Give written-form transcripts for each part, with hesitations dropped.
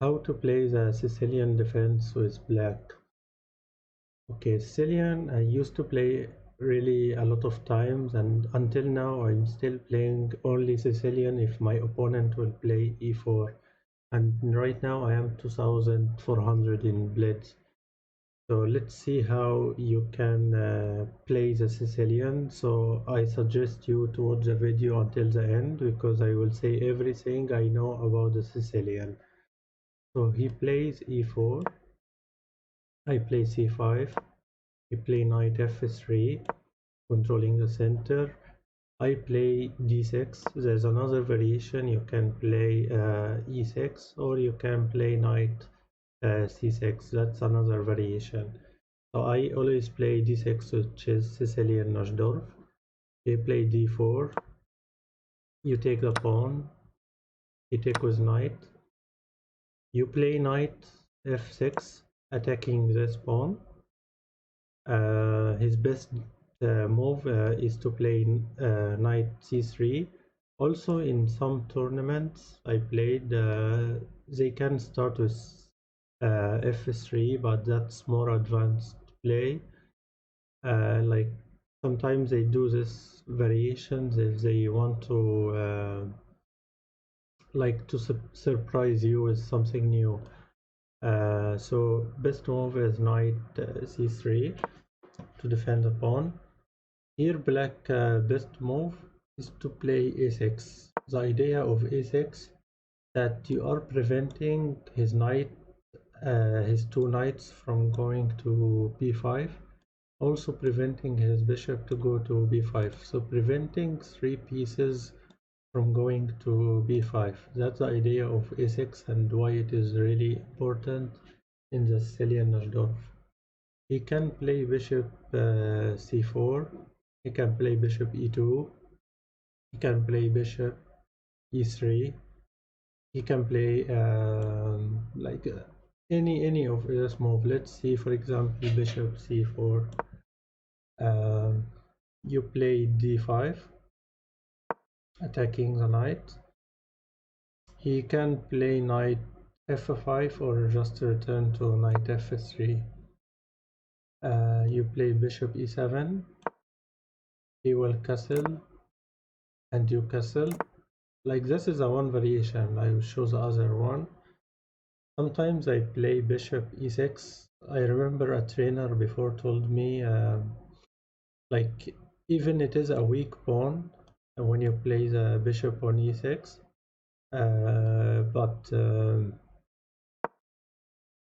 How to play the Sicilian defense with black. Okay, Sicilian I used to play really a lot of times, and until now I'm still playing only Sicilian if my opponent will play e4. And right now I am 2400 in blitz. So let's see how you can play the Sicilian. So I suggest you to watch the video until the end because I will say everything I know about the Sicilian. So he plays e4, I play c5, he play knight f3, controlling the center. I play d6. There's another variation, you can play e6 or you can play knight c6. That's another variation. So I always play d6, which is Sicilian Najdorf. He play d4, you take the pawn, he take with knight, you play knight f6, attacking this pawn. His best move is to play knight c3. Also, in some tournaments I played, they can start with f3, but that's more advanced play. Like sometimes they do this variations if they want to like to surprise you with something new. So best move is knight c3 to defend the pawn. Here black best move is to play a6. The idea of a6 that you are preventing his knight, his two knights from going to b5, also preventing his bishop to go to b5. So preventing three pieces from going to b5. That's the idea of a6 and why it is really important in the Sicilian Najdorf. He can play bishop c4, he can play bishop e2, he can play bishop e3, he can play like any of this move. Let's see, for example, bishop c4. You play d5, attacking the knight. He can play knight f5 or just return to knight f3. You play bishop e7, he will castle and you castle. Like this is a one variation. I will show the other one. Sometimes I play bishop e6. I remember a trainer before told me like even it is a weak pawn when you play the bishop on e6,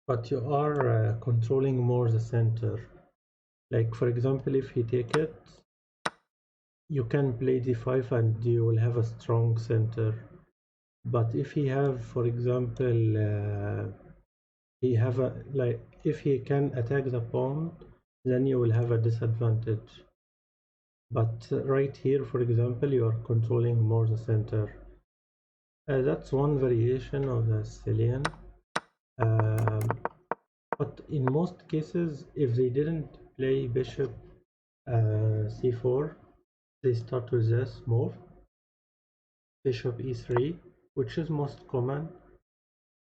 but you are controlling more the center. Like for example, if he take it, you can play d5 and you will have a strong center. But if he have, for example, he have a like if he can attack the pawn, then you will have a disadvantage. But right here, for example, you are controlling more the center. That's one variation of the Sicilian. Um, but in most cases, if they didn't play bishop c4, they start with this move, bishop e3, which is most common.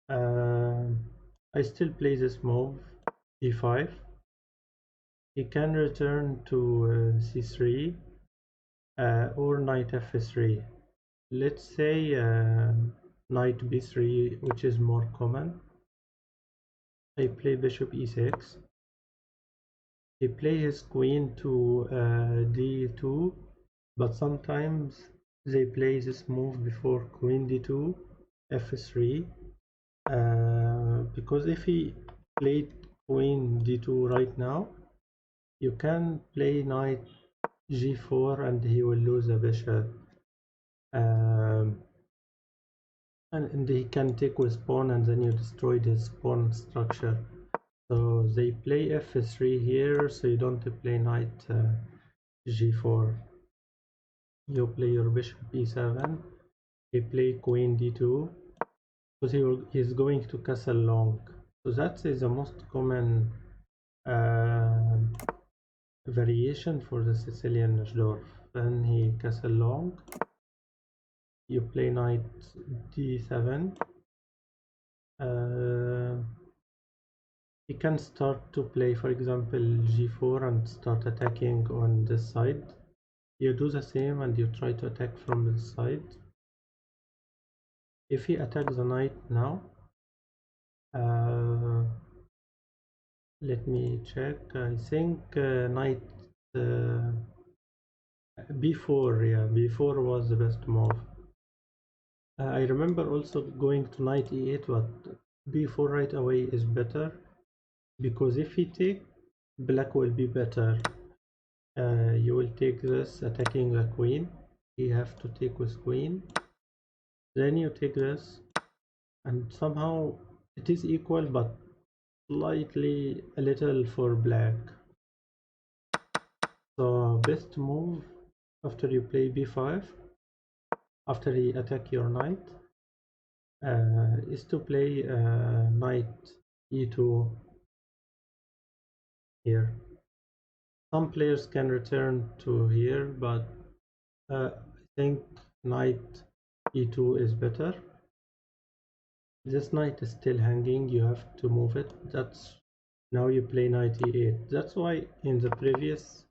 I still play this move, e5. He can return to c3 or knight f3. Let's say knight b3, which is more common. I play bishop e6. He plays his queen to d2, but sometimes they play this move before queen d2, f3, because if he played queen d2 right now, you can play knight g4 and he will lose a bishop. And he can take with pawn and then you destroyed his pawn structure. So they play f3 here, so you don't play knight g4. You play your bishop e7. He play queen d2 because he's going to castle long. So that is the most common variation for the Sicilian Najdorf. Then he castle long. You play knight d7. Uh, you can start to play, for example, g4 and start attacking on this side. You do the same and you try to attack from this side. If he attacks the knight now, let me check. I think knight uh, b4, yeah, b4 was the best move. I remember also going to knight e8, but b4 right away is better, because if he take, black will be better. You will take this, attacking the queen. You have to take with queen. Then you take this, and somehow it is equal, but slightly a little for black. So best move after you play b5, after you attack your knight, is to play knight e2 here. Some players can return to here, but I think knight e2 is better. This knight is still hanging, you have to move it. That's now you play knight e8. That's why in the previous,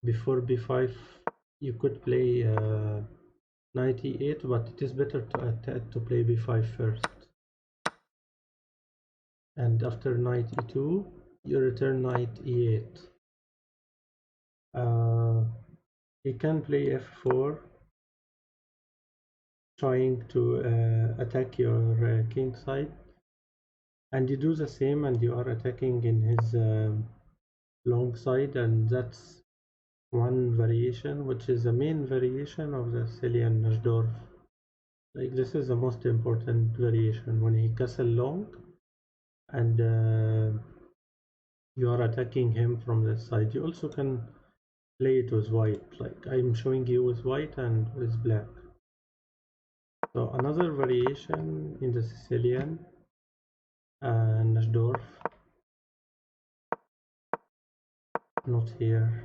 before b5, you could play knight e8, but it is better to play b5 first. And after knight e2, you return knight e8. You can play f4, trying to attack your king side, and you do the same and you are attacking in his long side, and that's one variation, which is the main variation of the Sicilian Najdorf. Like, this is the most important variation, when he castle long and you are attacking him from this side. You also can play it with white, like I'm showing you with white and with black. So another variation in the Sicilian Najdorf, not here.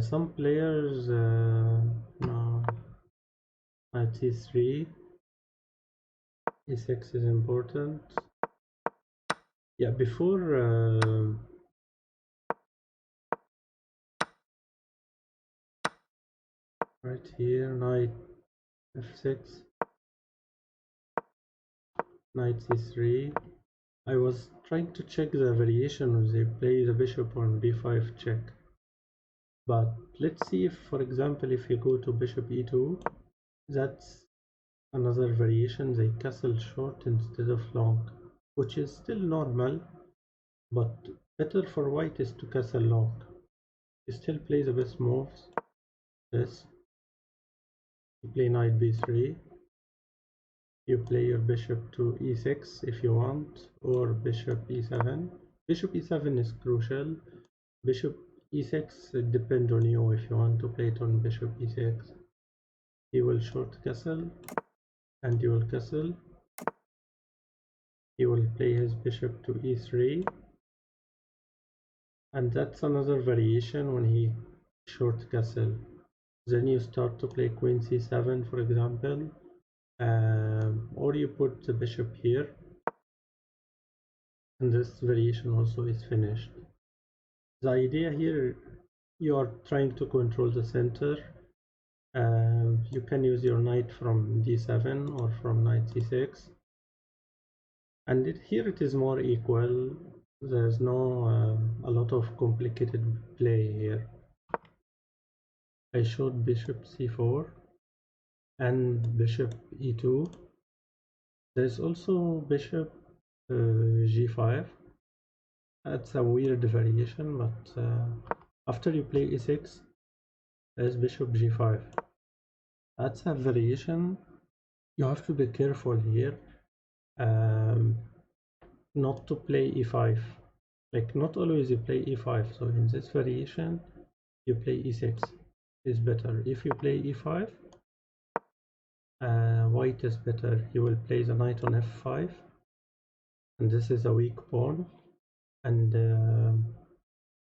Some players no, knight c3, e6 is important. Yeah, before right here, knight f6, knight c3. I was trying to check the variation when they play the bishop on b5 check. But let's see if, for example, if you go to bishop e2, that's another variation. They castle short instead of long, which is still normal, but better for white is to castle long. You still play the best moves. This, you play knight b3. You play your bishop to e6 if you want, or bishop e7. Bishop e7 is crucial. Bishop e6, it depends on you if you want to play it on bishop e6. He will short castle, and you will castle. He will play his bishop to e3, and that's another variation when he short castle. Then you start to play queen c7, for example, or you put the bishop here, and this variation also is finished. The idea here, you are trying to control the center. You can use your knight from d7 or from knight c6, and here it is more equal. There's no a lot of complicated play here. I showed bishop c4 and bishop e2. There's also bishop g5. That's a weird variation, but after you play e6, there's bishop g5. That's a variation. You have to be careful here, not to play e5. Like, not always you play e5. So in this variation, you play e6 is better. If you play e5, white is better. You will play the knight on f5, and this is a weak pawn, and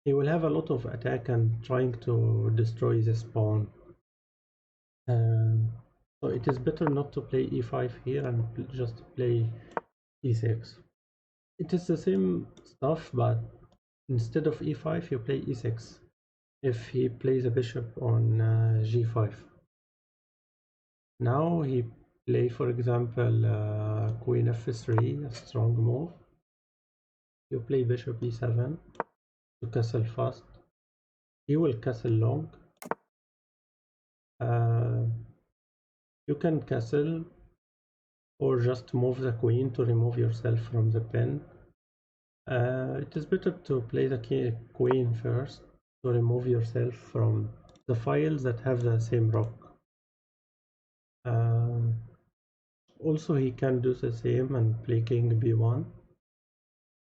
he will have a lot of attack and trying to destroy this pawn. So So it is better not to play e5 here and just play e6. It is the same stuff, but instead of e5 you play e6 if he plays a bishop on g5. Now he play, for example, queen f3, a strong move. You play bishop e7 to castle fast. He will castle long. You can castle or just move the queen to remove yourself from the pin. It is better to play the queen first to remove yourself from the files that have the same rock. Also, he can do the same and play king b1.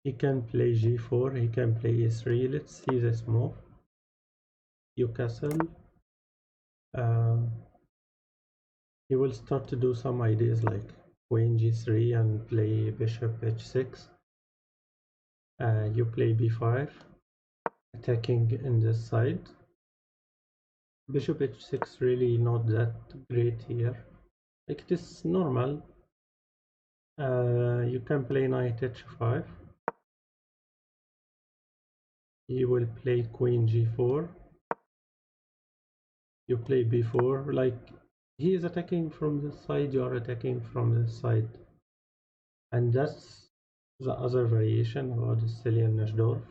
He can play g4, he can play e3. Let's see this move. You castle. He will start to do some ideas like queen g3 and play bishop h6. You play b5, attacking in this side. Bishop h6 really not that great here. Like it is normal. You can play knight h5. He will play queen g4. You play b4. Like he is attacking from this side, you are attacking from this side. And that's the other variation about the Sicilian Najdorf.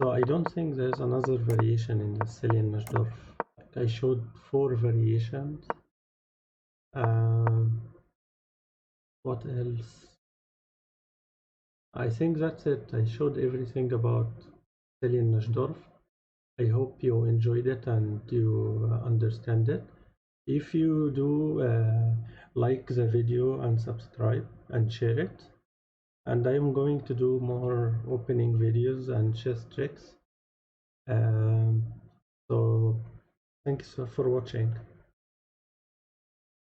So I don't think there's another variation in the Sicilian Najdorf. Like I showed 4 variations. What else? I think that's it. I showed everything about Sicilian Najdorf. I hope you enjoyed it and you understand it. If you do, like the video and subscribe and share it. And I am going to do more opening videos and chess tricks. So thanks for watching.